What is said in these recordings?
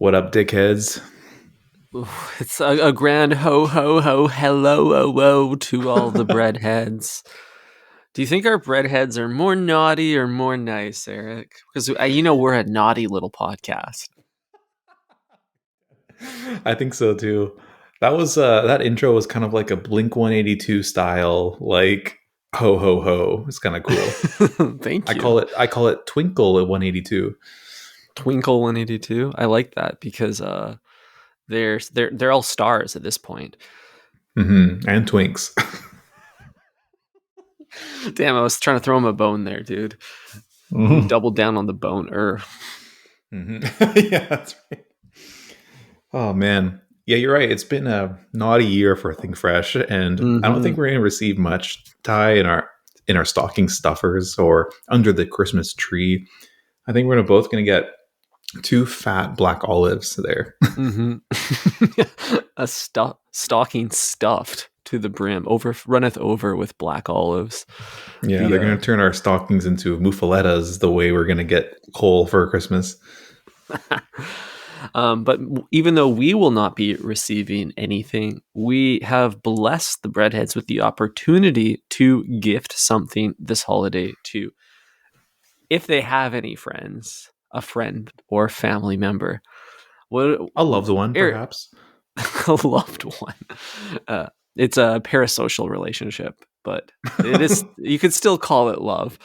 What up, dickheads? Ooh, it's a grand ho ho ho hello oh whoa to all the breadheads. Do you think our breadheads are more naughty or more nice, Eric? Because we're a naughty little podcast. I think so too. That intro was kind of like a Blink 182 style, like ho ho ho. It's kind of cool. Thank I you. call it Twinkle at 182. Twinkle 182. I like that because they're all stars at this point. And Twinks. Damn, I was trying to throw him a bone there, dude. Mhm. Double down on the boner. Yeah, that's right. Oh man. Yeah, you're right. It's been a naughty year for Think Fresh, and I don't Mm-hmm. think we're gonna receive much Ty in our stocking stuffers or under the Christmas tree. I think we're both gonna get two fat black olives there. Mm-hmm. A stocking stuffed to the brim, runneth over with black olives. Yeah, The they're going to turn our stockings into muffalettas the way we're going to get coal for Christmas. But even though we will not be receiving anything, we have blessed the breadheads with the opportunity to gift something this holiday to, if they have any friends, a friend or family member. What A loved one, Eric, perhaps. a loved one. Uh, it's a parasocial relationship, but it is. You could still call it love.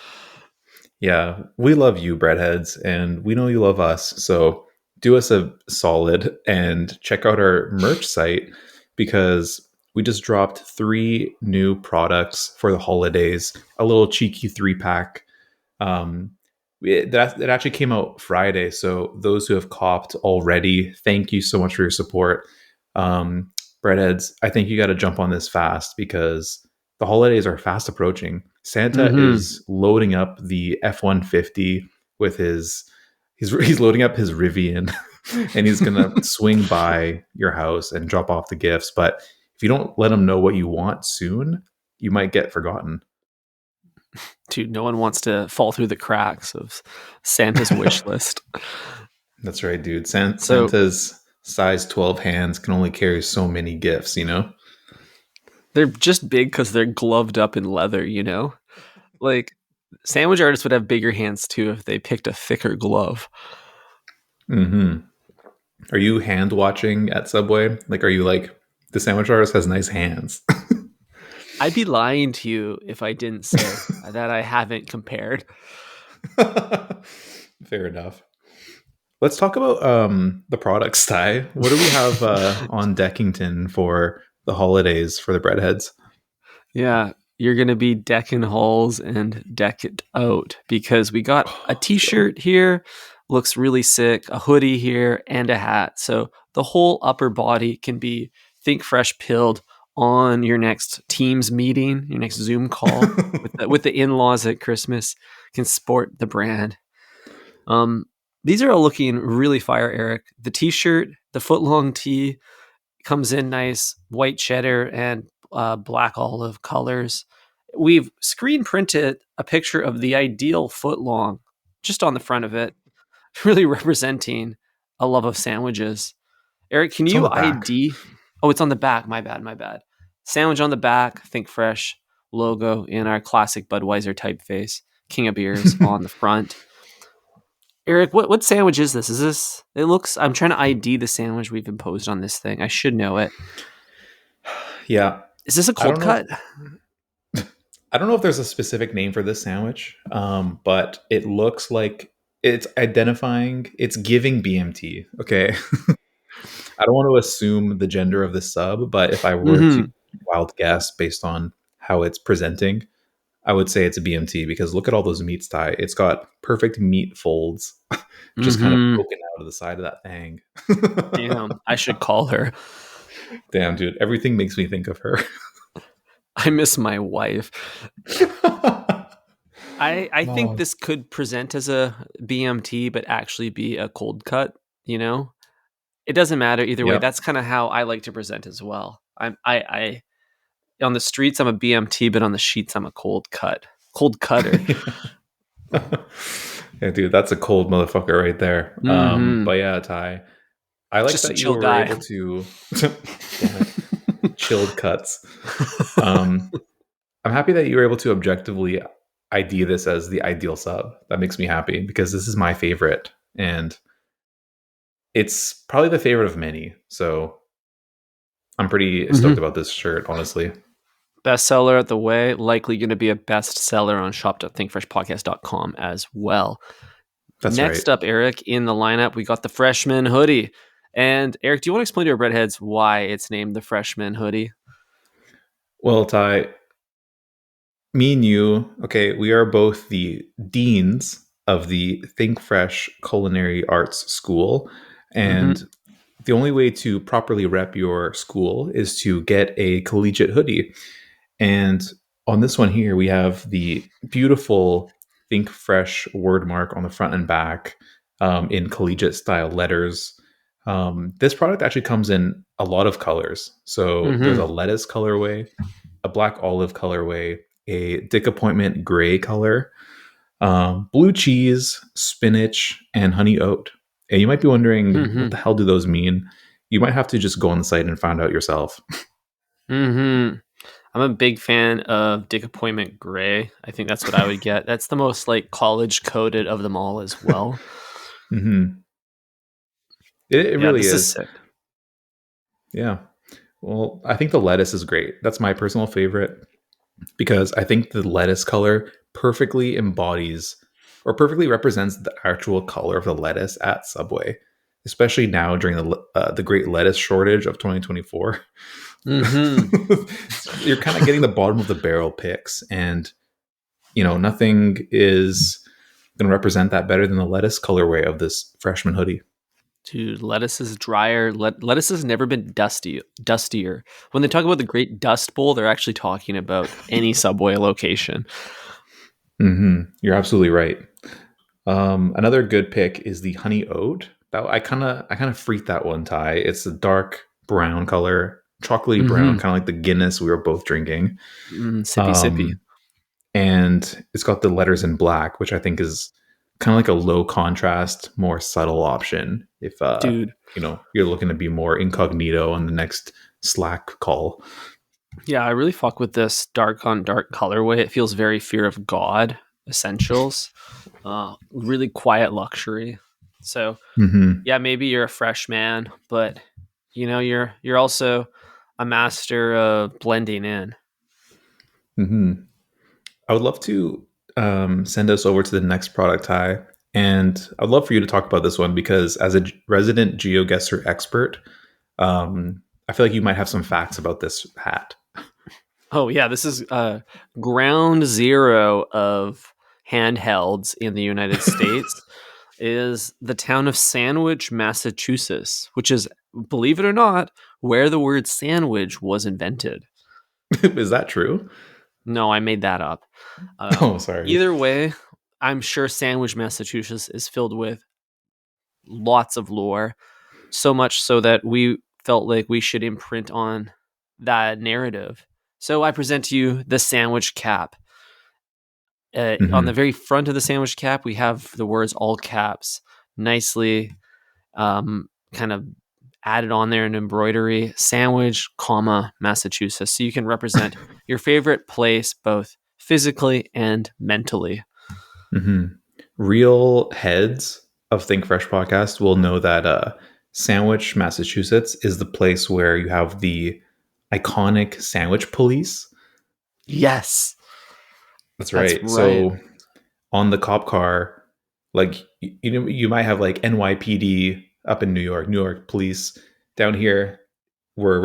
Yeah, we love you, breadheads, and we know you love us. So do us a solid and check out our merch site because we just dropped 3 new products for the holidays. A little cheeky 3 pack. It actually came out Friday. So those who have copped already, thank you so much for your support. Um, Breadheads, I think you got to jump on this fast because the holidays are fast approaching. Santa Mm-hmm. is loading up the F-150 with he's loading up his Rivian and he's gonna swing by your house and drop off the gifts. But if you don't let him know what you want soon, you might get forgotten. Dude, no one wants to fall through the cracks of Santa's wish list. That's right, dude. So Santa's size 12 hands can only carry so many gifts, you know? they're just big because they're gloved up in leather, Like sandwich artists would have bigger hands too if they picked a thicker glove. Hmm. Are you hand watching at Subway? Like, are you like, the sandwich artist has nice hands? I'd be lying to you if I didn't say that I haven't compared. Fair enough. Let's talk about the products, Ty. What do we have on Deckington for the holidays for the breadheads? Yeah, you're going to be decking halls and deck it out because we got a t-shirt here, looks really sick, a hoodie here, and a hat. So the whole upper body can be Think Fresh pilled on your next Teams meeting, your next Zoom call with the in-laws at Christmas. Can sport the brand. Um, these are all looking really fire, Eric. The t-shirt, the foot-long tee comes in nice white cheddar and black olive colors. We've screen printed a picture of the ideal foot long just on the front of it, really representing a love of sandwiches. Eric, can It's on you the back. ID? Oh, it's on the back. My bad. My bad. Sandwich on the back. Think Fresh logo in our classic Budweiser typeface. King of beers on the front. Eric, what sandwich is this? Is this? It looks. I'm trying to ID the sandwich we've imposed on this thing. I should know it. Yeah. Is this a I don't cold know if cut? I don't know if there's a specific name for this sandwich, but it looks like it's identifying, it's giving BMT. Okay. I don't want to assume the gender of the sub, but if I were to Mm-hmm. wild guess based on how it's presenting, I would say it's a BMT because look at all those meats, Ty. It's got perfect meat folds just kind of Mm-hmm. poking out of the side of that thing. Damn, I should call her. Damn, dude. Everything makes me think of her. I miss my wife. I think Oh, this could present as a BMT, but actually be a cold cut. It doesn't matter either way. yep. That's kind of how I like to present as well. I on the streets I'm a BMT, but on the sheets I'm a cold cutter. Yeah, dude, that's a cold motherfucker right there. Mm-hmm. But yeah, Ty. I like Just a that you chill were guy. able to damn it, chilled cuts. Um, I'm happy that you were able to objectively ID this as the ideal sub. That makes me happy because this is my favorite, and it's probably the favorite of many. So I'm pretty stoked Mhm. about this shirt, honestly. Bestseller at the way, likely going to be a bestseller on shop.thinkfreshpodcast.com as well. That's right. Next up, Eric, in the lineup, we got the freshman hoodie. And Eric, do you want to explain to our breadheads why it's named the freshman hoodie? Well, Ty, me and you, okay, we are both the deans of the Think Fresh Culinary Arts School. Mm-hmm. And the only way to properly rep your school is to get a collegiate hoodie. And on this one here, we have the beautiful Think Fresh word mark on the front and back in collegiate style letters. This product actually comes in a lot of colors. So there's a Mm-hmm. lettuce colorway, a black olive colorway, a Dick Appointment gray color, blue cheese, spinach, and honey oat. And you might be wondering, Mm-hmm. what the hell do those mean? You might have to just go on the site and find out yourself. Mm-hmm. I'm a big fan of Dick Appointment Gray. I think that's what I would get. That's the most like college coded of them all as well. hmm it Yeah, really this is is. sick. Yeah. Well, I think the lettuce is great. That's my personal favorite because I think the lettuce color perfectly embodies or perfectly represents the actual color of the lettuce at Subway, especially now during the great lettuce shortage of 2024. Mm-hmm. You're kind of getting the bottom of the barrel picks, and nothing is going to represent that better than the lettuce colorway of this freshman hoodie. Dude, lettuce is drier. Lettuce has never been dustier. When they talk about the Great Dust Bowl, they're actually talking about any Subway location. You're absolutely right. Another good pick is the honey oat. I kind of freaked that one, Ty. It's a dark brown color, chocolatey brown, Mm-hmm. kind of like the Guinness we were both drinking. Sippy sippy. Um, and it's got the letters in black, which I think is kind of like a low contrast, more subtle option if Dude, you're looking to be more incognito on the next Slack call. yeah, I really fuck with this dark on dark colorway. It feels very Fear of God essentials. Really quiet luxury. So hmm yeah, maybe you're a fresh man, but you're also a master of blending in. hmm I would love to send us over to the next product, Ty. And I'd love for you to talk about this one because as a resident GeoGuessr expert, I feel like you might have some facts about this hat. Oh yeah, this is ground zero of handhelds in the United States. Is the town of Sandwich, Massachusetts, which is, believe it or not, where the word sandwich was invented. Is that true? No, I made that up. Oh, sorry. Either way, I'm sure Sandwich, Massachusetts is filled with lots of lore, so much so that we felt like we should imprint on that narrative. So I present to you the sandwich cap. On the hmm very front of the sandwich cap, we have the words all caps, nicely kind of added on there in embroidery, sandwich, comma, Massachusetts. So you can represent your favorite place both physically and mentally. hmm Real heads of Think Fresh podcast will know that Sandwich, Massachusetts is the place where you have the iconic sandwich police. Yes, That's that's right. right. So on the cop car, like you might have like NYPD up in New York police. Down here, we're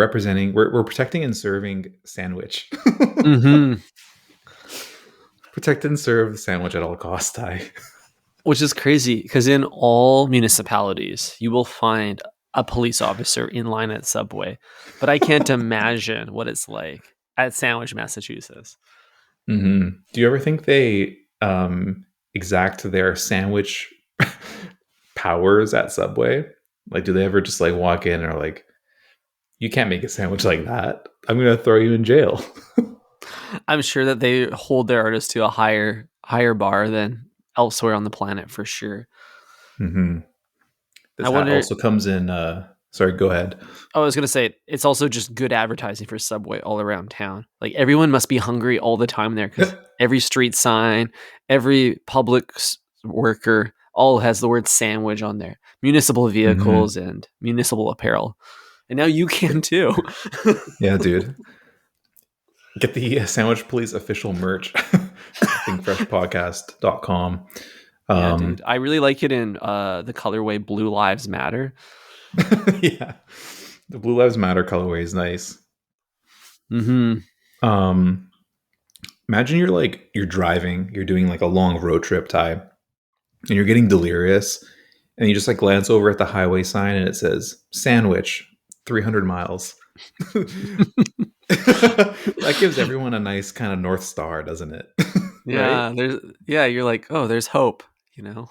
protecting and serving sandwich. Mm-hmm. Protect and serve the sandwich at all costs, Ty. Which is crazy because in all municipalities, you will find a police officer in line at Subway. But I can't imagine what it's like at Sandwich, Massachusetts. Do you ever think they exact their sandwich powers at Subway? Like, do they ever just like walk in and are like, "You can't make a sandwich like that. I'm gonna throw you in jail." I'm sure that they hold their artists to a higher bar than elsewhere on the planet for sure. hmm I This hat wonder. also comes in. Sorry, go ahead. Oh, I was gonna say it's also just good advertising for Subway all around town. Like everyone must be hungry all the time there because every street sign, every worker, all has the word sandwich on there. Municipal Hmm. vehicles and municipal apparel, and now you can too. Yeah, dude. Get the Sandwich Police official merch. thinkfreshpodcast.com. Yeah, Um, dude. I really like it in the colorway Blue Lives Matter. yeah. The Blue Lives Matter colorway is nice. Mm-hmm. Um, Imagine you're driving, you're doing like a long road trip, Ty, and you're getting delirious, and you just like glance over at the highway sign and it says sandwich 300 miles. That gives everyone a nice kind of North Star, doesn't it? Right? You're like, oh, there's hope, you know.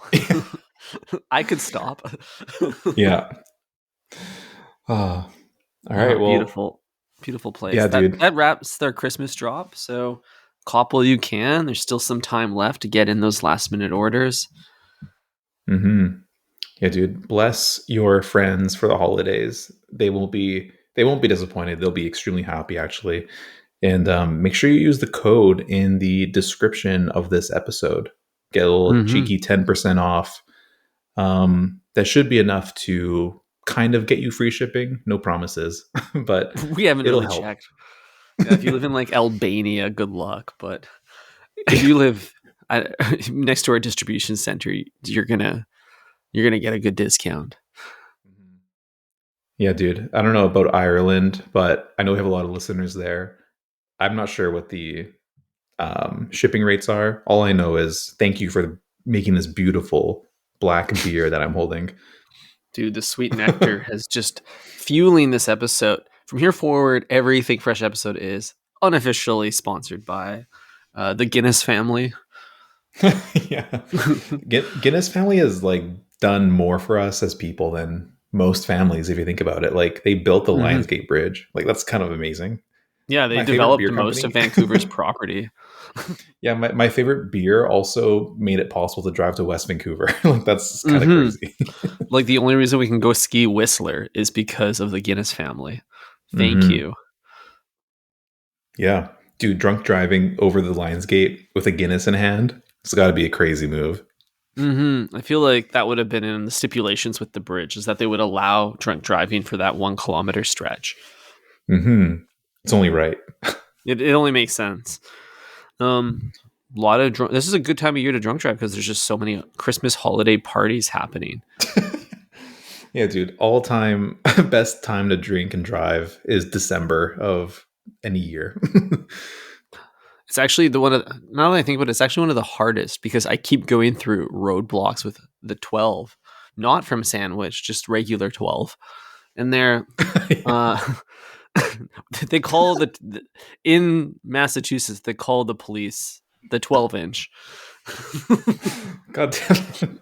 I could stop. Yeah. All right. Well, Beautiful, beautiful place. yeah, That dude. that wraps their Christmas drop. So cop while you can. There's still some time left to get in those last minute orders. Hmm. Yeah, dude. Bless your friends for the holidays. They won't be disappointed. They'll be extremely happy, actually. And make sure you use the code in the description of this episode. Get a little Mm-hmm. cheeky 10% off. That should be enough to kind of get you free shipping. No promises, but We haven't it'll really help. checked. Yeah, if you live in like Albania, good luck. But if you live next to our distribution center, you're gonna get a good discount. Yeah, dude. I don't know about Ireland, but I know we have a lot of listeners there. I'm not sure what the shipping rates are. All I know is thank you for making this beautiful black beer that I'm holding. Dude, the sweet nectar has just fueling this episode. From here forward, every Think Fresh episode is unofficially sponsored by the Guinness family. Yeah. Guinness family has like done more for us as people than most families if you think about it. Like they built the Mhm. Lionsgate Bridge. Like that's kind of amazing. Yeah, they My favorite developed beer most of company. Vancouver's property. Yeah, my favorite beer also made it possible to drive to West Vancouver. Like that's kind of Hmm. crazy. Like the only reason we can go ski Whistler is because of the Guinness family. Thank Hmm. you. Yeah. Dude, drunk driving over the Lionsgate with a Guinness in hand. It's got to be a crazy move. I feel like that would have been in the stipulations with the bridge, is that they would allow drunk driving for that 1 kilometer stretch. Hmm. It's only right. It only makes sense. Lot of drunk. This is a good time of year to drunk drive because there's just so many Christmas holiday parties happening. Yeah, dude. All time best time to drink and drive is December of any year. It's actually now that I think about it, it's actually one of the hardest because I keep going through roadblocks with the 12, not from Sandwich, just regular 12, and they're uh, they call in Massachusetts they call the police the 12-inch. God damn.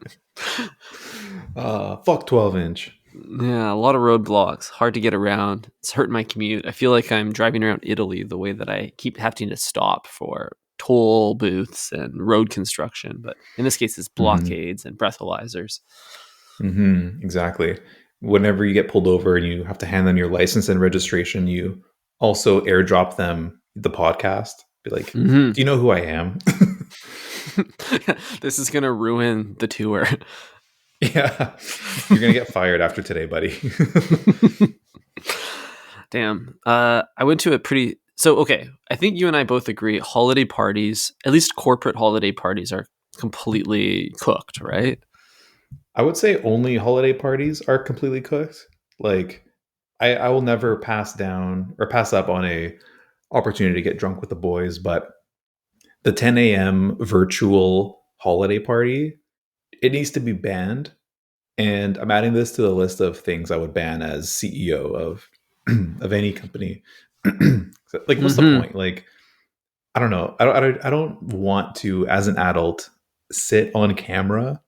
Fuck 12-inch. Yeah, a lot of roadblocks, hard to get around. It's hurting my commute. I feel like I'm driving around Italy the way that I keep having to stop for toll booths and road construction. But in this case, it's Hmm. blockades and breathalyzers. Hmm. Exactly. Whenever you get pulled over and you have to hand them your license and registration, you also airdrop them the podcast. Be like, Hmm. do you know who I am? This is going to ruin the tour. Yeah. You're going to get fired after today, buddy. Damn. I went to a pretty. So, okay. I think you and I both agree holiday parties, at least corporate holiday parties, are completely cooked, right? I would say only holiday parties are completely cooked. Like, I will never pass down or pass up on a opportunity to get drunk with the boys, but the 10 a.m. virtual holiday party, it needs to be banned. And I'm adding this to the list of things I would ban as CEO of of any company. Like, what's the Hmm. point? Like, I don't know. I don't want to, as an adult, sit on camera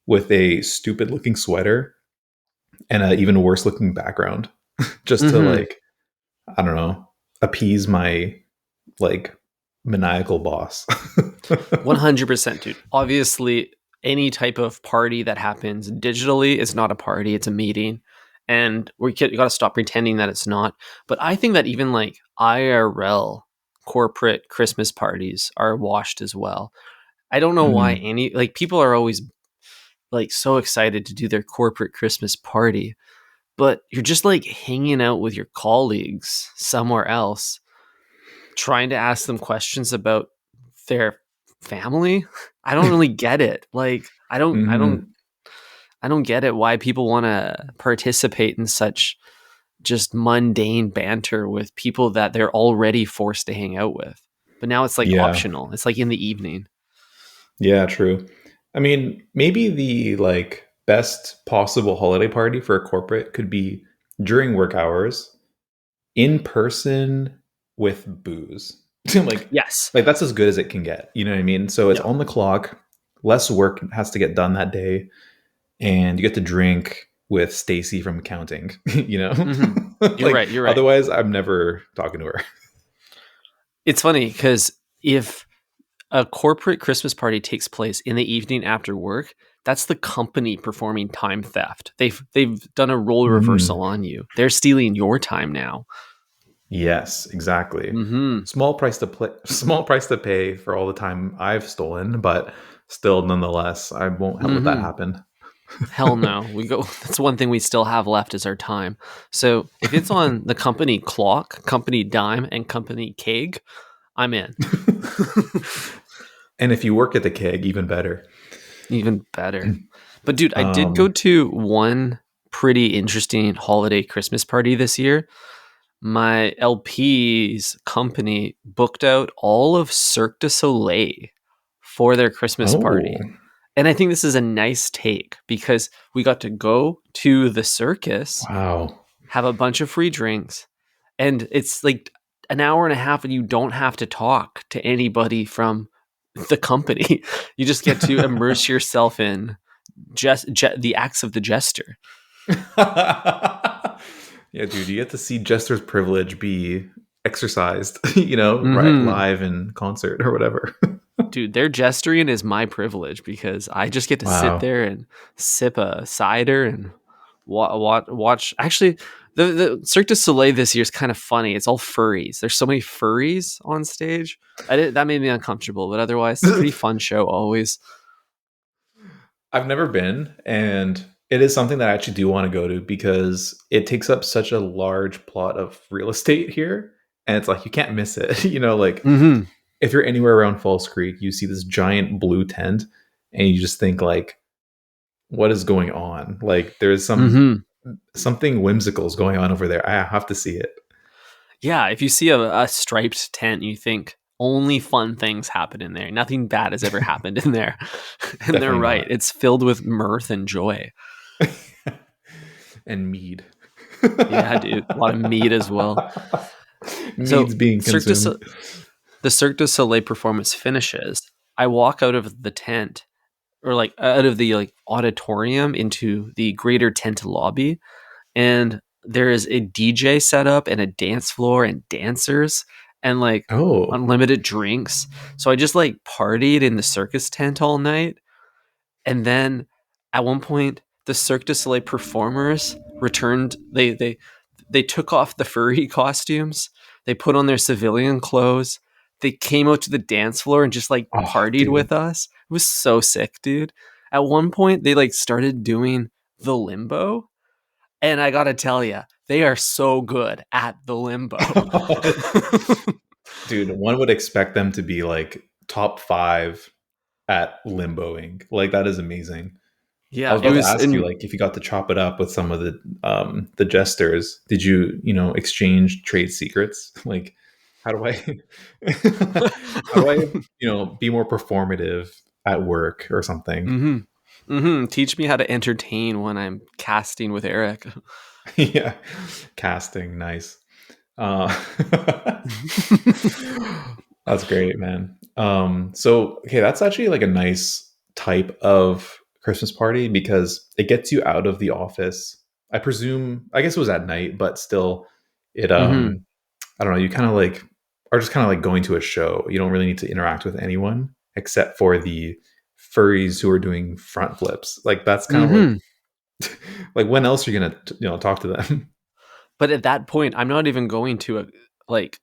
with a stupid looking sweater and an even worse looking background just to Hmm. like, I don't know, appease my like maniacal boss. 100%, dude. Obviously, any type of party that happens digitally is not a party, it's a meeting. And you got to stop pretending that it's not. But I think that even like IRL corporate Christmas parties are washed as well. I don't know why Mhm. any like people are always like so excited to do their corporate Christmas party, but you're just like hanging out with your colleagues somewhere else, trying to ask them questions about their family. I don't really get it. Like Mhm. I don't get it why people want to participate in such just mundane banter with people that they're already forced to hang out with. But now it's like Yeah. optional. It's like in the evening. Yeah, true. I mean, maybe the like best possible holiday party for a corporate could be during work hours, in person with booze. like Yes. like that's as good as it can get. You know what I mean? So it's Yeah. on the clock, less work has to get done that day, and you get to drink with Stacy from accounting, you know? Hmm. You're like right. You're right. otherwise I'm never talking to her. It's funny because if a corporate Christmas party takes place in the evening after work, that's the company performing time theft. They've done a role reversal Mm. on you. They're stealing your time now. Yes, exactly. Hmm. Small price to pay for all the time I've stolen, but still nonetheless, I won't let that Hmm. happen. Hell no. We go that's one thing we still have left is our time. So if it's on the company clock, company dime, and company keg, I'm in. And if you work at the keg, even better. Even better. But dude, I did go Um, to one pretty interesting holiday Christmas party this year. My LP's company booked out all of Cirque du Soleil for their Christmas oh, party. And I think this is a nice take because we got to go to the circus, wow. have a bunch of free drinks, and it's like an hour and a half, and you don't have to talk to anybody from the company. You just get to immerse yourself in the acts of the jester. yeah, dude, you get to see Jester's privilege be exercised, right Hmm. live in concert or whatever. Dude, their gesturing is my privilege because I just get to sit Wow. there and sip a cider and watch. Actually, the Cirque du Soleil this year is kind of funny. It's all furries. There's so many furries on stage. That made me uncomfortable, but otherwise, it's a pretty fun show always. I've never been, and it is something that I actually do want to go to because it takes up such a large plot of real estate here, and it's like you can't miss it. Like Hmm. if you're anywhere around Falls Creek, you see this giant blue tent, and you just think like, what is going on? Like there's Hmm. something whimsical is going on over there. I have to see it. Yeah, if you see a striped tent, you think only fun things happen in there. Nothing bad has ever happened in there. And they're Definitely right. not. It's filled with mirth and joy. and mead. Yeah, dude. A lot of meat as well. Mead's So being consumed. The Cirque du Soleil performance finishes. I walk out of the tent or like out of the like auditorium into the greater tent lobby, and there is a DJ set up and a dance floor and dancers and like Oh, unlimited drinks. So I just like partied in the circus tent all night. And then at one point, the Cirque du Soleil performers returned. They took off the furry costumes. They put on their civilian clothes. They came out to the dance floor and just like oh, partied dude. with us. It was so sick, dude. At one point, they like started doing the limbo, and I gotta tell you, they are so good at the limbo. Dude, one would expect them to be like top five at limboing. Like that is amazing. I Yeah, was it about to was. ask you, And like, if you got to chop it up with some of the jesters, did you, exchange trade secrets? Like, how do I, how do I, be more performative at work or something? hmm teach me how to entertain when I'm casting with Eric. yeah, casting, nice. Uh, that's great, man. So okay, that's actually like a nice type of Christmas party because it gets you out of the office. I presume, I guess it was at night, but still, it Hmm. I don't know, you kind of like are just kind of like going to a show. You don't really need to interact with anyone except for the furries who are doing front flips. Like that's kind of Hmm. like when else are you gonna talk to them? But at that point, I'm not even going to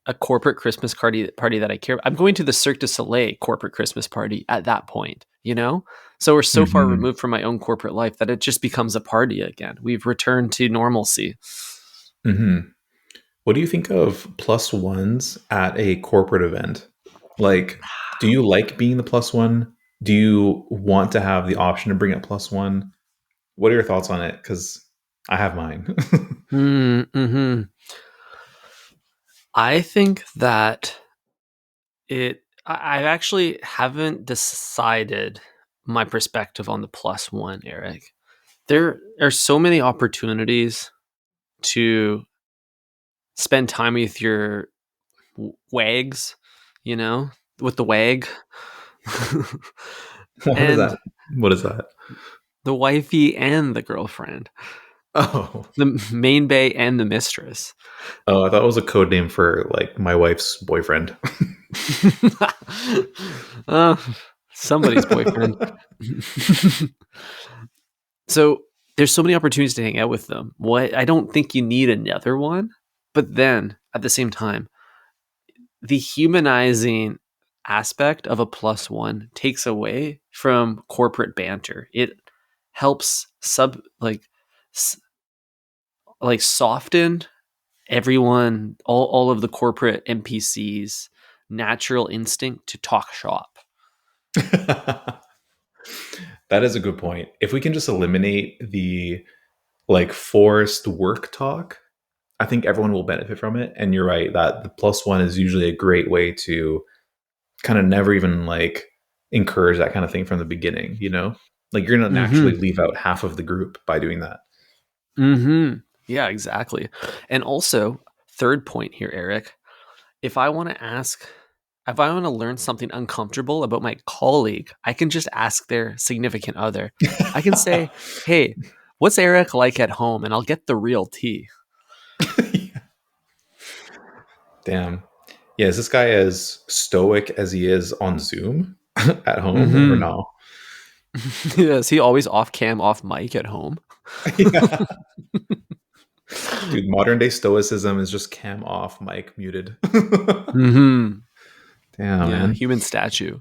a corporate Christmas party that I care. I'm going to the Cirque du Soleil corporate Christmas party at that point, you know? So we're so far Hmm. removed from my own corporate life that it just becomes a party again. We've returned to normalcy. Hmm. What do you think of plus ones at a corporate event? Like, do you like being the plus one? Do you want to have the option to bring up plus one? What are your thoughts on it? Because I have mine. Mm-hmm. I think that I actually haven't decided my perspective on the plus one, Eric. There are so many opportunities to spend time with your wags, you know, with the wag. What is And that? What is that? the wifey and the girlfriend, Oh, the main bay and the mistress. oh, I thought it was a code name for like my wife's boyfriend. uh, somebody's boyfriend. So there's so many opportunities to hang out with them. What I don't think you need another one, but then at the same time, the humanizing aspect of a plus one takes away from corporate banter. It helps s- like soften everyone, all of the corporate NPCs natural instinct to talk shop. That is a good point. If we can just eliminate the like forced work talk, I think everyone will benefit from it. And you're right that the plus one is usually a great way to kind of never even like encourage that kind of thing from the beginning, you know? Like you're gonna Mm-hmm. naturally leave out half of the group by doing that. Mm-hmm. Yeah, exactly. And also, third point here, Eric, if I want to ask, if I want to learn something uncomfortable about my colleague, I can just ask their significant other. I can say, hey, what's Eric like at home? And I'll get the real tea. Damn. Yeah, is this guy as stoic as he is on Zoom at home or Mm-hmm. no? Is he always off cam, off mic at home? Yeah. Dude, modern day stoicism is just cam off, mic muted. Mm-hmm. Damn, Yeah, man. human statue.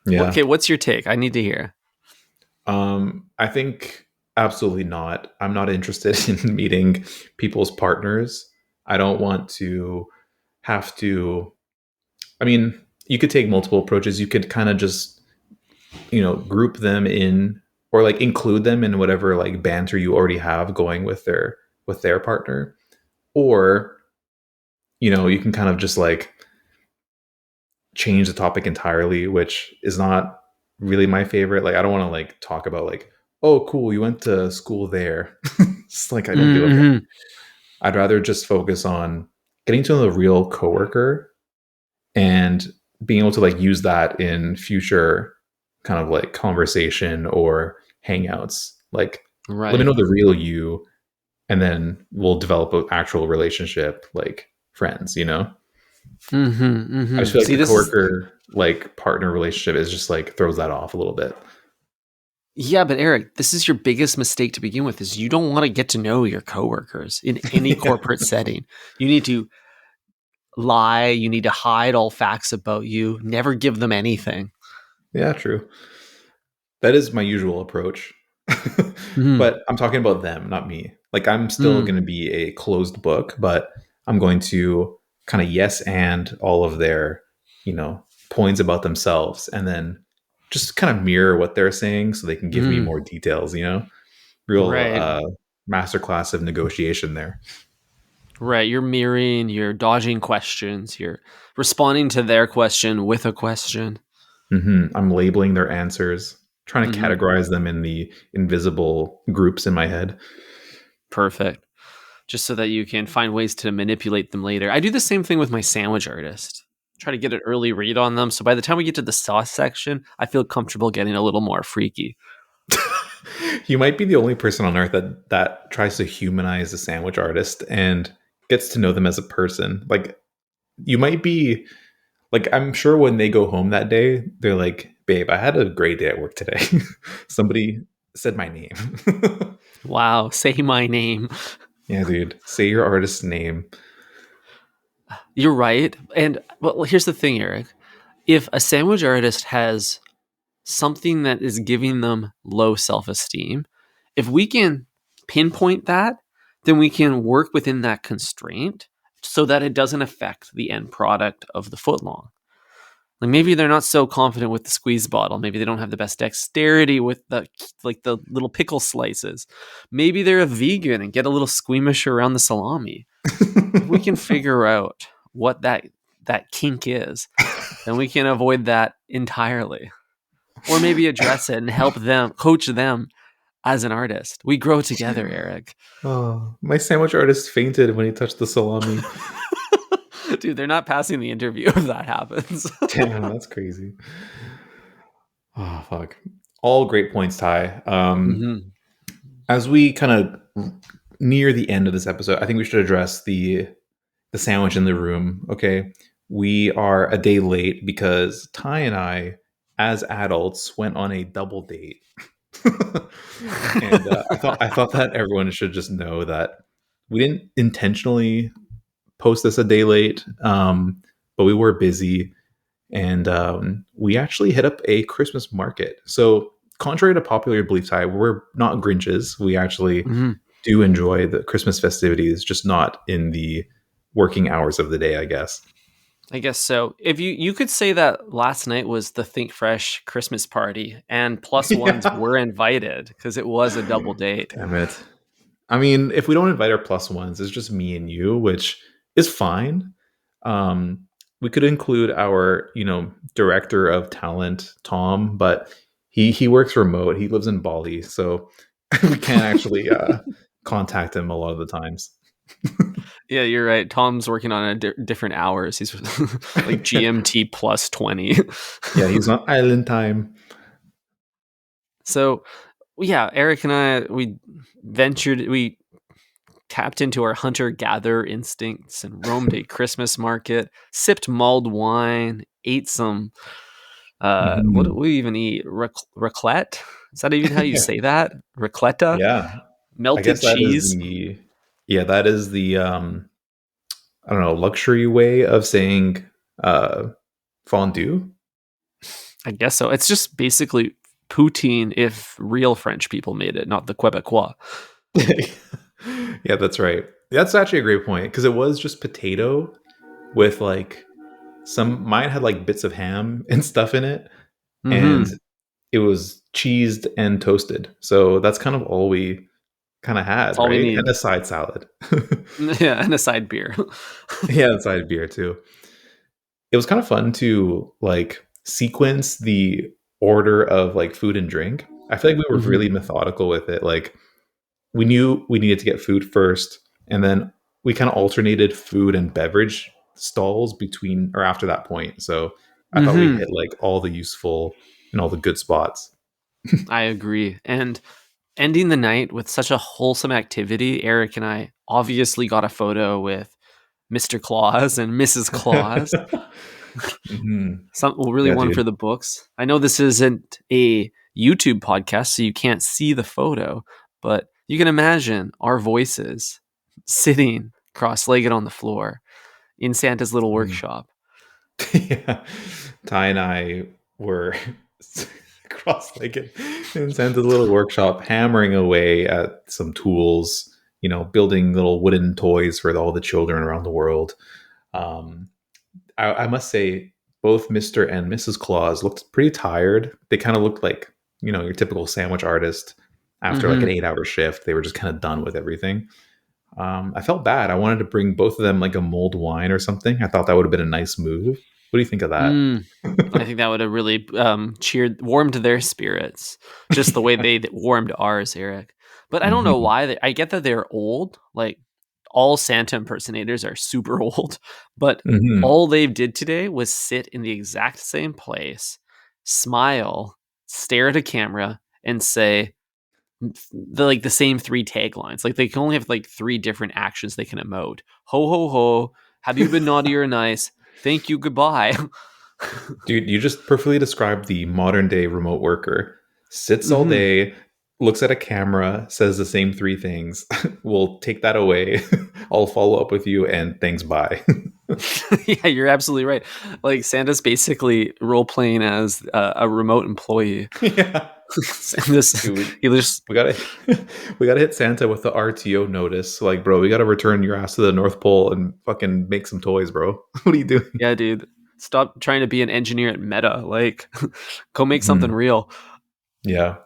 Yeah. Okay, what's your take? I need to hear. I think absolutely not. I'm not interested in meeting people's partners. I don't want to have to. I mean, you could take multiple approaches. You could kind of just, group them in or like include them in whatever like banter you already have going with their partner. Or, you can kind of just like change the topic entirely, which is not really my favorite. Like I don't want to like talk about like, oh cool, you went to school there. It's like I don't give a fuck. Mm-hmm. I'd rather just focus on getting to know the real coworker and being able to like use that in future kind of like conversation or hangouts. Like let me Right. know the real you and then we'll develop an actual relationship like friends, you know? Mm-hmm. I just Mm-hmm. feel like See, the this is coworker like partner relationship is just like throws that off a little bit. yeah, but Eric, this is your biggest mistake to begin with is you don't want to get to know your coworkers in any Yeah. corporate setting. You need to lie, you need to hide all facts about you, never give them anything. Yeah, true. That is my usual approach. Mm-hmm. But I'm talking about them, not me. Like I'm still Mm. going to be a closed book, but I'm going to kind of yes and all of their, points about themselves and then just kind of mirror what they're saying so they can give me Mm. more details, Real Right. masterclass of negotiation there. Right. You're mirroring, you're dodging questions, you're responding to their question with a question. I'm labeling their answers, trying to Mm-hmm. categorize them in the invisible groups in my head. Perfect. Just so that you can find ways to manipulate them later. I do the same thing with my sandwich artist. Try to get an early read on them. So by the time we get to the sauce section, I feel comfortable getting a little more freaky. You might be the only person on earth that tries to humanize a sandwich artist and gets to know them as a person. Like you might be like I'm sure when they go home that day, they're like Babe, I had a great day at work today. Somebody said my name. Wow, say my name. Yeah, dude. Say your artist's name. You're right. And well, here's the thing, Eric. If a sandwich artist has something that is giving them low self-esteem, if we can pinpoint that, then we can work within that constraint so that it doesn't affect the end product of the footlong. Like maybe they're not so confident with the squeeze bottle. Maybe they don't have the best dexterity with the little pickle slices. Maybe they're a vegan and get a little squeamish around the salami. If we can figure out what that kink is, then we can avoid that entirely. Or maybe address it and help them, coach them as an artist. We grow together, Eric. Oh, my sandwich artist fainted when he touched the salami. Dude, they're not passing the interview if that happens. Damn, that's crazy. Oh, fuck. All great points, Ty. Mhm. As we kind of near the end of this episode, I think we should address the sandwich in the room. Okay, we are a day late because Ty and I, as adults, went on a double date. And I thought that everyone should just know that we didn't intentionally post this a day late, but we were busy, and we actually hit up a Christmas market. So, contrary to popular belief, Ty, we're not Grinches. We actually Mhm. do enjoy the Christmas festivities, just not in the working hours of the day, I guess. I guess so. If you could say that last night was the Think Fresh Christmas party, and plus ones Yeah. were invited because it was a double date. Damn it. I mean, if we don't invite our plus ones, it's just me and you, which is fine. We could include our, director of talent, Tom, but he works remote. He lives in Bali, so we can't actually contact him a lot of the times. Yeah, you're right. Tom's working on different hours. He's like GMT plus 20. Yeah, he's on island time. So, yeah, Eric and I, we tapped into our hunter-gatherer instincts and roamed a Christmas market, sipped mulled wine, ate some, what do Mhm. we even eat? Raclette? Is that even how you say that? Racletta? Yeah, I Melted guess that is cheese? the I don't know, luxury way of saying uh fondue. I guess so. It's just basically poutine if real French people made it, not the Quebecois. Yeah, that's right. That's actually a great point because it was just potato with like mine had like bits of ham and stuff in it, and Mm-hmm. it was cheesed and toasted. So that's kind of all we kind of That's had, all we right? And need. a side salad. Yeah, and a side beer. Yeah, and side beer too. It was kind of fun to like sequence the order of like food and drink. I feel like we were Mhm. really methodical with it. Like we knew we needed to get food first, and then we kind of alternated food and beverage stalls between or after that point. So I thought we Mhm. hit like all the useful and all the good spots. I agree. And ending the night with such a wholesome activity, Eric and I obviously got a photo with Mr. Claus and Mrs. Claus. Mhm. Some really Yeah, one dude. for the books. I know this isn't a YouTube podcast, so you can't see the photo, but you can imagine our voices sitting cross-legged on the floor in Santa's little Mhm. workshop. Yeah. Ty and I were cross-legged in Santa's little workshop, hammering away at some tools, building little wooden toys for all the children around the world. Um, I must say, both Mr. and Mrs. Claus looked pretty tired. They kind of looked like, your typical sandwich artist after like an Mhm. 8-hour shift. They were just kind of done with everything. I felt bad. I wanted to bring both of them like a mulled wine or something. I thought that would have been a nice move. What do you think of that? Mm. I think that would have really warmed their spirits, just the way they warmed ours, Eric. But I don't know Mhm. why. I get that they're old. Like all Santa impersonators are super old, but Mhm. all they did today was sit in the exact same place, smile, stare at a camera, and say the same three taglines. Like they can only have like three different actions they can emote. Ho ho ho! Have you been naughty or nice? Thank you. Goodbye. Dude, you just perfectly described the modern day remote worker. Sits all Hmm. day, looks at a camera, says the same three things. We'll take that away. I'll follow up with you and thanks, bye. Yeah, you're absolutely right. Like Santa's basically role playing as a remote employee. Yeah. And this Dude, he just we gotta we gotta hit Santa with the RTO notice. Like, bro, we gotta return your ass to the North Pole and fucking make some toys, bro. What are you doing? yeah, dude, stop trying to be an engineer at Meta. Like, go make something Mhm. real. Yeah.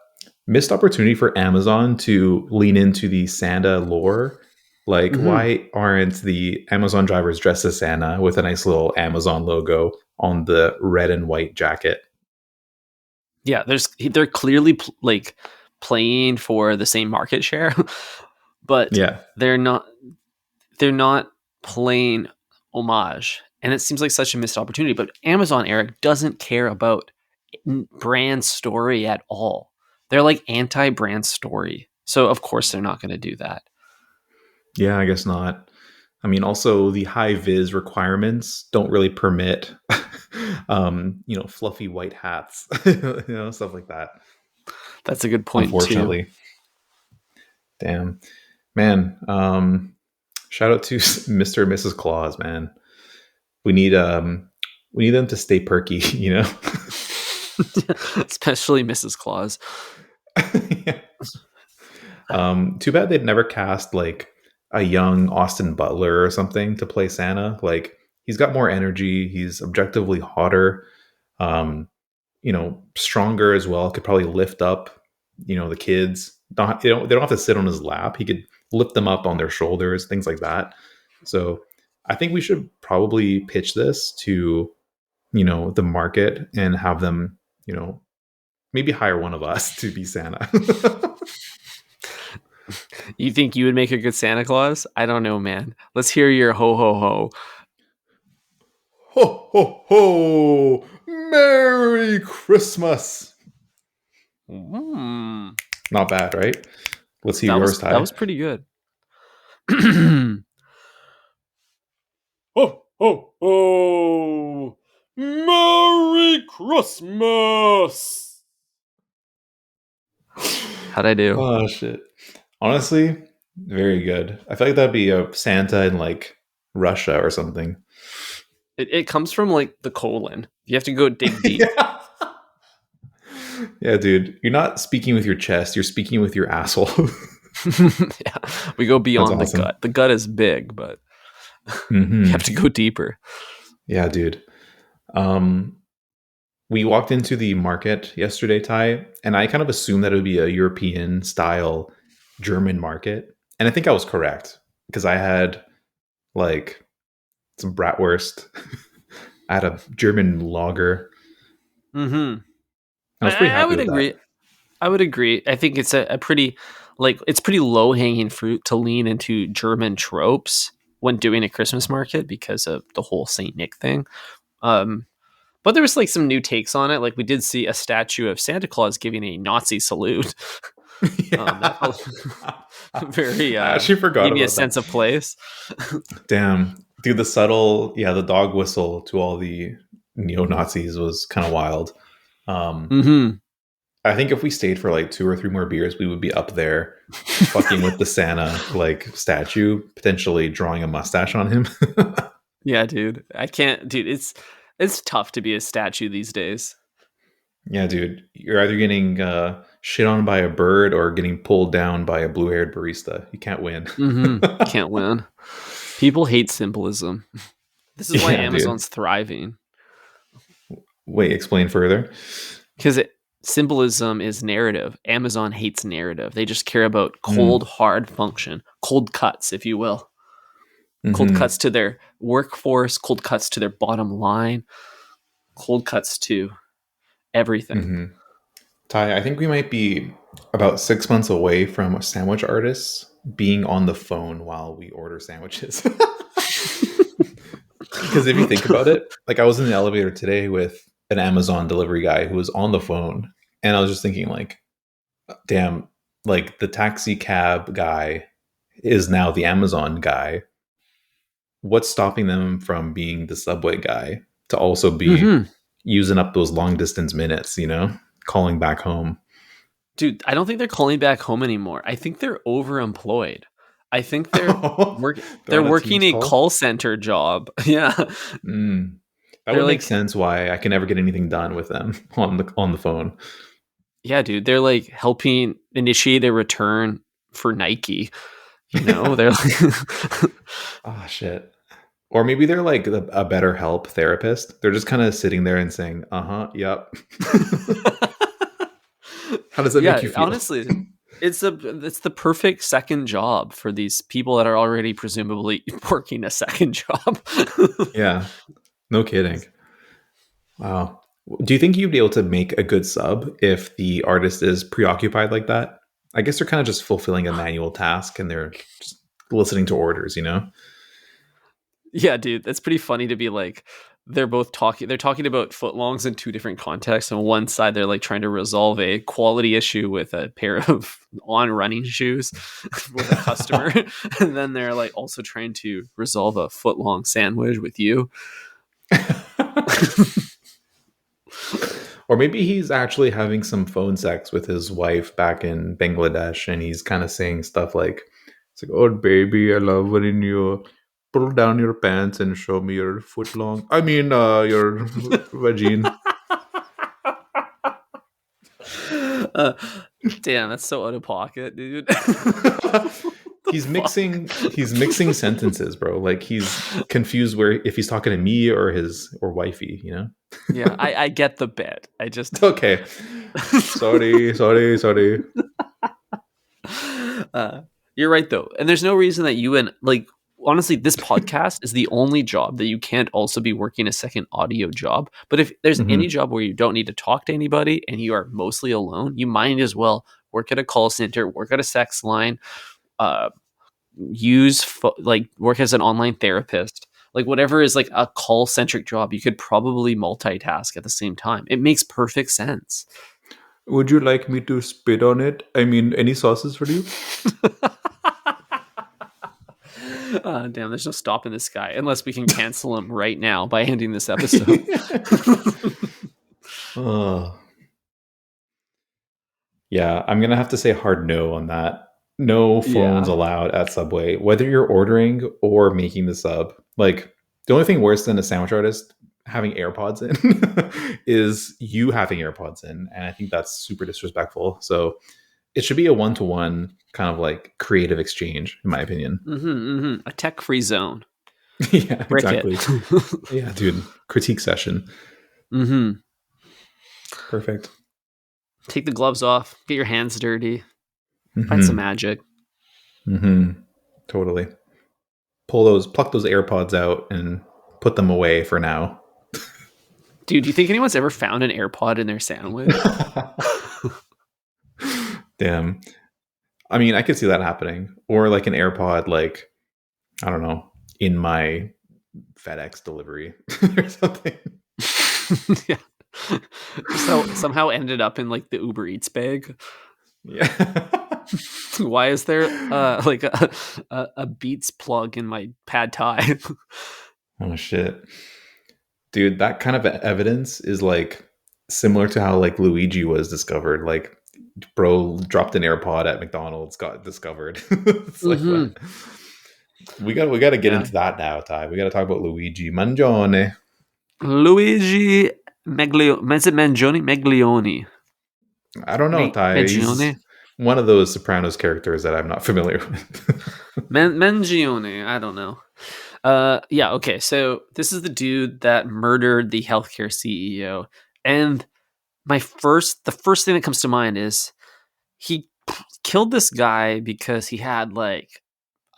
Missed opportunity for Amazon to lean into the Santa lore. Like, Hmm. why aren't the Amazon drivers dressed as Santa with a nice little Amazon logo on the red and white jacket? Yeah, they're clearly like playing for the same market share, but Yeah. they're not they're not playing homage, and it seems like such a missed opportunity. But Amazon, Eric, doesn't care about brand story at all. They're like anti-brand story, so of course they're not going to do that. Yeah, I guess not. I mean, also the high vis requirements don't really permit, fluffy white hats, stuff like that. That's a good point too. Unfortunately, damn, man. Shout out to Mr. and Mrs. Claus, man. We need we need them to stay perky, you know. Especially Mrs. Claus. Yeah. Too bad they'd never cast like a young Austin Butler or something to play Santa. Like he's got more energy. He's objectively hotter. Um, stronger as well. Could probably lift up, the kids. They don't have to sit on his lap. He could lift them up on their shoulders, things like that. So I think we should probably pitch this to, the market and have them, maybe hire one of us to be Santa. You think you would make a good Santa Claus? I don't know, man. Let's hear your ho ho ho. Ho ho ho! Merry Christmas! Mm, Not bad, right? Let's hear that yours, that Ty. was pretty good. Ho ho ho! Merry Christmas! How'd I do? Oh shit! Honestly, very good. I feel like that'd be a Santa in like Russia or something. It comes from like the colon. You have to go dig deep. Yeah. Yeah, dude. You're not speaking with your chest. You're speaking with your asshole. Yeah, we go That's beyond the awesome. gut. The gut is big, but you have Hmm. to go deeper. Yeah, dude. Um, we walked into the market yesterday, Ty, and I kind of assumed that it would be a European style German market. And I think I was correct because I had like some bratwurst. I had a German lager. Hmm. I was pretty I happy would with that. agree. I would agree. I think it's a pretty like it's pretty low hanging fruit to lean into German tropes when doing a Christmas market because of the whole Saint Nick thing. Um, but there was like some new takes on it. Like we did see a statue of Santa Claus giving a Nazi salute. That Yeah. felt very I actually forgot gave me a about that. sense of place. Damn. Dude, the dog whistle to all the neo Nazis was kind of wild. Um, Hmm. I think if we stayed for like two or three more beers, we would be up there fucking with the Santa like statue, potentially drawing a mustache on him. Yeah, dude. I can't, dude. It's tough to be a statue these days. Yeah, dude. You're either getting shit on by a bird or getting pulled down by a blue haired barista. You can't win. Hmm. Can't win. People hate symbolism. This is why Yeah, dude. Amazon's thriving Wait, explain further. because symbolism is narrative. Amazon hates narrative. They just care about cold, Mm. hard function, cold cuts, if you will. Cold Hmm. cuts to their workforce, cold cuts to their bottom line, cold cuts to everything. Hmm. Ty, I think we might be about 6 months away from sandwich artists being on the phone while we order sandwiches. Because if you think about it, like I was in the elevator today with an Amazon delivery guy who was on the phone, and I was just thinking, like, damn, like the taxi cab guy is now the Amazon guy. What's stopping them from being the subway guy to also be Hmm. using up those long distance minutes, calling back home. Dude, I don't think they're calling back home anymore. I think they're overemployed. I think They're they're on a working Teams a call. call center job. Yeah. That They're would make like, sense why I can never get anything done with them on the phone. yeah, dude, they're like helping initiate a return for Nike. They're like Oh shit. Or maybe they're like a better help therapist. They're just kind of sitting there and saying, yep. How does that make yeah, you feel? honestly, it's the perfect second job for these people that are already presumably working a second job. Yeah, no kidding. Wow. Do you think you'd be able to make a good sub if the artist is preoccupied like that? I guess they're kind of just fulfilling a manual task and they're just listening to orders. Yeah, dude, that's pretty funny to be like they're talking about footlongs in two different contexts. On one side, they're like trying to resolve a quality issue with a pair of on running shoes with a customer, and then they're like also trying to resolve a footlong sandwich with you. Or maybe he's actually having some phone sex with his wife back in Bangladesh and he's kind of saying stuff like, it's like, oh, baby, I love when you pull down your pants and show me your foot long. I mean, your vagine. uh, Damn, that's so out of pocket, dude. he's mixing sentences, bro. Like he's confused where if he's talking to me or wifey. Yeah, I get the bit. I just Okay. Sorry. You're right though, and there's no reason that you and like honestly, this podcast is the only job that you can't also be working a second audio job. But if there's any Hmm. job where you don't need to talk to anybody and you are mostly alone, you might as well work at a call center, work at a sex line, uh, like work as an online therapist, like whatever is like a call centric job. You could probably multitask at the same time. It makes perfect sense. Would you like me to spit on it? I mean, any sauces for you? Damn, there's no stopping this guy unless we can cancel him right now by ending this episode. Oh. Yeah, I'm gonna have to say hard no on that. No phones Yeah. allowed at Subway, whether you're ordering or making the sub. Like the only thing worse than a sandwich artist having AirPods in is you having AirPods in, and I think that's super disrespectful. So it should be a one-to-one kind of like creative exchange, in my opinion. A tech-free zone. Yeah, Brick it. exactly. Yeah, dude. Critique session. Perfect. Take the gloves off. Get your hands dirty. Find some Hmm. magic. Totally. Pluck those AirPods out and put them away for now. Dude, do you think anyone's ever found an AirPod in their sandwich? Damn. I mean, I could see that happening. Or like an AirPod, like, I don't know, in my FedEx delivery or something. Yeah. So somehow ended up in like the Uber Eats bag. Yeah. Why is there like a Beats plug in my pad thai? Oh shit. Dude, that kind of evidence is like similar to how like Luigi was discovered. Like bro dropped an AirPod at McDonald's, got discovered. It's like what? We got to get Yeah. into that now, Ty. We got to talk about Luigi Mangione. Luigi is it Mangione? Maglione. I don't know, Ty. He's Mangione? one of those Sopranos characters that I'm not familiar with. Mangione. I don't know. Yeah, okay. So this is the dude that murdered the healthcare CEO. And the first thing that comes to mind is he killed this guy because he had like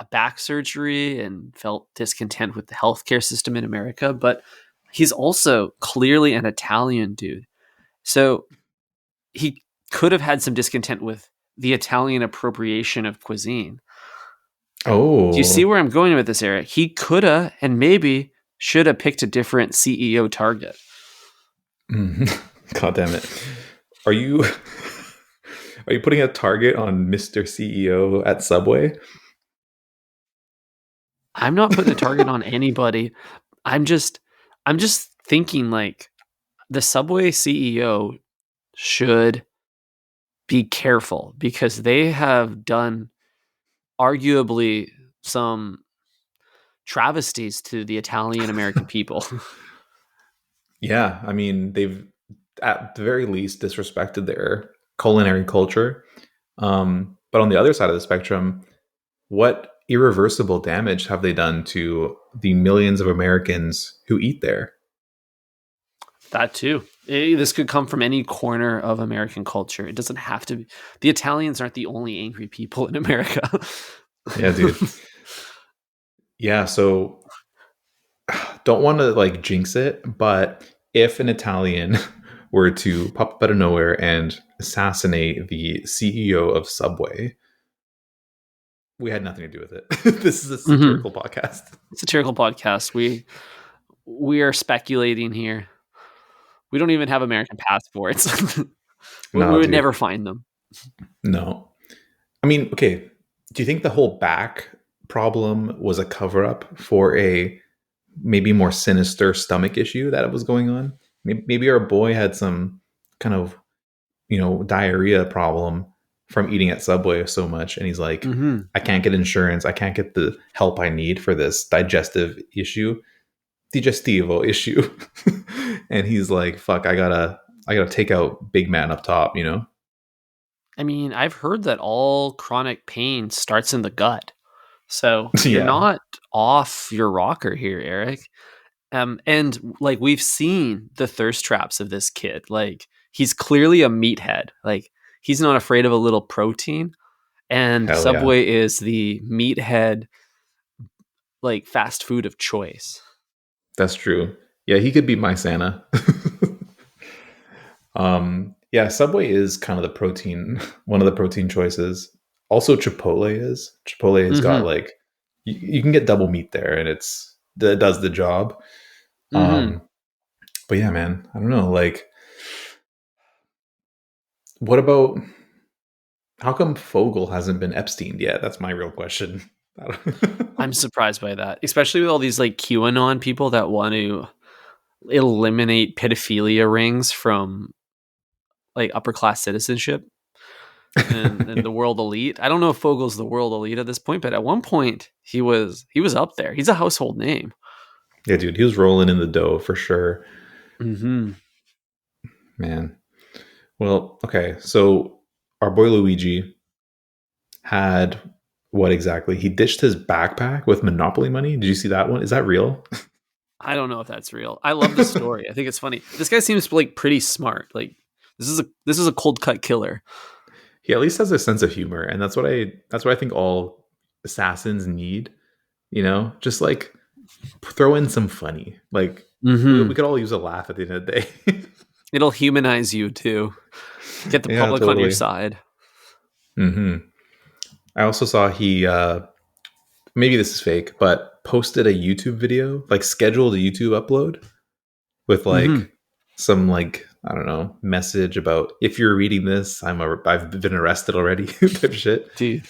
a back surgery and felt discontent with the healthcare system in America, but he's also clearly an Italian dude. So he could have had some discontent with the Italian appropriation of cuisine. Do you see Oh, where I'm going with this, Eric? He coulda and maybe should have picked a different CEO target. God damn it! Are you are you putting a target on Mr. CEO at Subway? I'm not putting a target on anybody. I'm just thinking like the Subway CEO should be careful because they have done arguably some travesties to the Italian American people. Yeah, I mean, they've at the very least disrespected their culinary culture. But on the other side of the spectrum, what irreversible damage have they done to the millions of Americans who eat there? That too. This could come from any corner of American culture. It doesn't have to be. The Italians aren't the only angry people in America. Yeah, dude. Yeah, so don't want to like jinx it, but if an Italian were to pop up out of nowhere and assassinate the CEO of Subway, we had nothing to do with it. This is a Mhm. satirical podcast. Satirical podcast. We are speculating here. We don't even have American passports. We No, would dude. never find them. No. I mean, okay. Do you think the whole back problem was a cover up for a maybe more sinister stomach issue that was going on? Maybe our boy had some kind of, diarrhea problem from eating at Subway so much. And he's like, Mhm. I can't get insurance. I can't get the help I need for this digestivo issue. And he's like, fuck, I gotta take out big man up top, you know? I mean, I've heard that all chronic pain starts in the gut. So you're Yeah. not off your rocker here, Eric. And like we've seen the thirst traps of this kid. Like he's clearly a meathead. Like he's not afraid of a little protein. And Hell yeah. Subway is the meathead, like fast food of choice. That's true. Yeah, he could be my Santa. Yeah, Subway is kind of the protein, one of the protein choices. Also, Chipotle is. Chipotle has got Mm-hmm. like you can get double meat there, and it does the job. Mm-hmm. Um, but yeah, man, I don't know. Like, what about how come Fogel hasn't been Epstein yet? That's my real question. I don't- I'm surprised by that, especially with all these like QAnon people that want to eliminate pedophilia rings from like upper class citizenship and the world elite. I don't know if Fogel's the world elite at this point, but at one point he was up there. He's a household name. Yeah, dude, he was rolling in the dough for sure, Mm-hmm. man. Well, okay, so our boy Luigi had what exactly? He ditched his backpack with Monopoly money. Did you see that one? Is that real? I don't know if that's real. I love the story. I think it's funny. This guy seems like pretty smart. Like this is a cold cut killer. He at least has a sense of humor, and that's what I think all assassins need. Just like throw in some funny. Like we Mm-hmm. could all use a laugh at the end of the day. It'll humanize you too. Get the Yeah, public on your totally. side. hmm I also saw he maybe this is fake, but posted a YouTube video, like scheduled a YouTube upload with Mm-hmm. like some like I don't know message about if you're reading this, I've been arrested already type shit. Dude,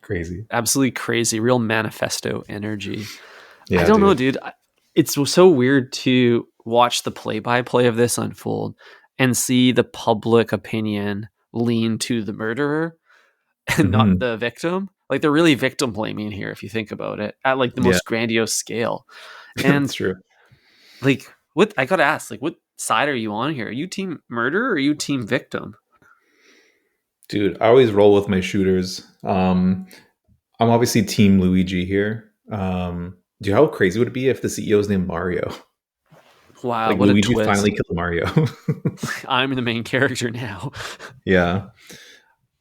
Crazy. absolutely crazy. Real manifesto energy. I Yeah, don't know, dude. dude. It's so weird to watch the play-by-play of this unfold and see the public opinion lean to the murderer and not hmm the victim. Like they're really victim blaming here, if you think about it, at like the Yeah, most grandiose scale. that's And true. like, what I gotta ask, like, what side are you on here? Are you team murder or are you team victim? Dude, I always roll with my shooters. I'm obviously Team Luigi here. Dude, how crazy would it be if the CEO is named Mario? Wow, Like what a Luigi twist! finally killed Mario. I'm the main character now. Yeah,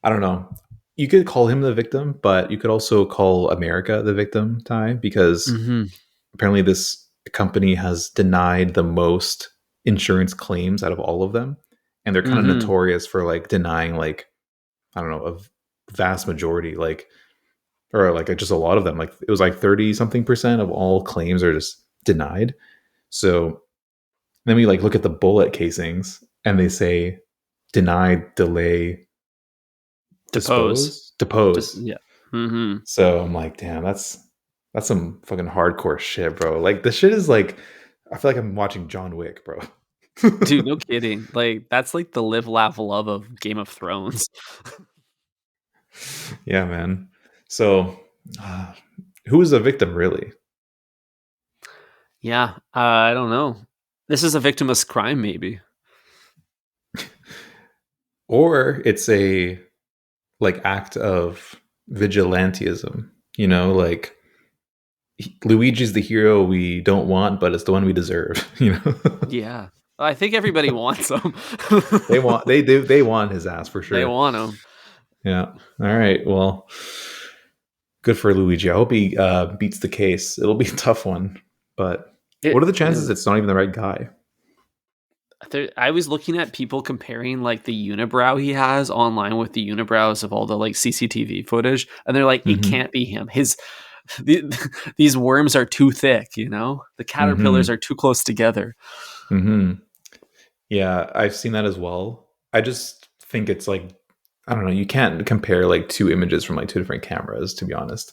I don't know. You could call him the victim, but you could also call America the victim, Ty, because Hmm. apparently this company has denied the most insurance claims out of all of them, and they're kind of Hmm. notorious for like denying like I don't know a vast majority, like or like just a lot of them. Like it was like 30 something percent of all claims are just denied. So then we like look at the bullet casings and they say denied, delay, Depose. Just depose. yeah. Hmm. So I'm like, damn, that's some fucking hardcore shit, bro. Like the shit is like I feel like I'm watching John Wick, bro. Dude, no kidding. Like that's like the live, laugh, love of Game of Thrones. Yeah, man. So, uh, who is the victim really? Yeah, I don't know. This is a victimless crime, maybe. Or it's a like act of vigilantism, you know, like Luigi's the hero we don't want, but it's the one we deserve, you know. Yeah, I think everybody wants them. They want his ass for They sure. want him. Yeah. All right. Well, good for Luigi. I hope he beats the case. It'll be a tough one, but what are the chances it's not even the right guy? I was looking at people comparing like the unibrow he has online with the unibrows of all the like CCTV footage, and they're like, it Mm-hmm. can't be him. These worms are too thick, you know. The caterpillars Mm-hmm. are too close together. Mm-hmm. Yeah, I've seen that as well. I just think it's like, I don't know, you can't compare like two images from like two different cameras, to be honest.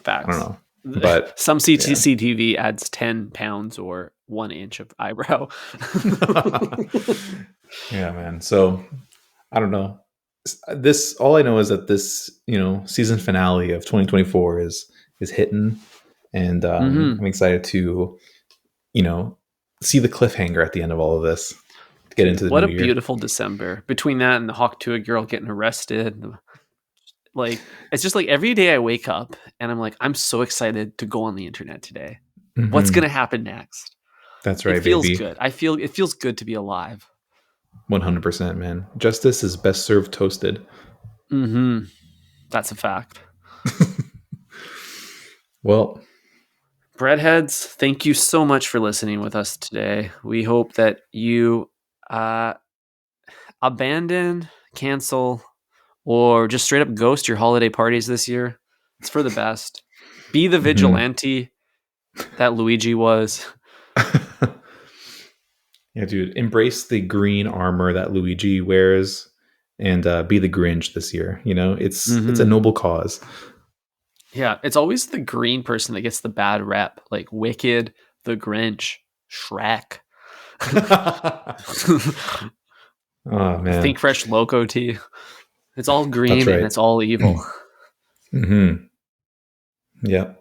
I don't Facts. know. But Some yeah. CCTV adds 10 pounds or 1 inch of eyebrow. Yeah, man. So I don't know. This all I know is that this, season finale of 2024 is hitting, and Hmm. I'm excited to, you know, see the cliffhanger at the end of all of this to get Dude, into the what new a year. beautiful December. Between that and the Hawk Tuah girl getting arrested, like it's just like every day I wake up and I'm like, I'm so excited to go on the internet today. What's Hmm. gonna happen next? That's It right, feels baby. good. It feels good to be alive. 100%, man. Justice is best served toasted. Hmm. That's a fact. Well, Breadheads, thank you so much for listening with us today. We hope that you uh, abandon, cancel, or just straight up ghost your holiday parties this year. It's for the best. Be the mhm. vigilante that Luigi was. Yeah, dude, embrace the green armor that Luigi wears, and be the Grinch this year. It's a Hmm. noble cause. Yeah, it's always the green person that gets the bad rep, like Wicked, The Grinch, Shrek. Oh man, Think Fresh Loco Tea. It's all that's green and right. it's all evil. Hmm. Yeah.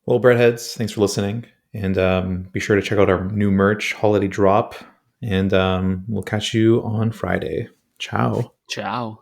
Well, breadheads, thanks for listening, and be sure to check out our new merch holiday drop, and we'll catch you on Friday. Ciao. Ciao.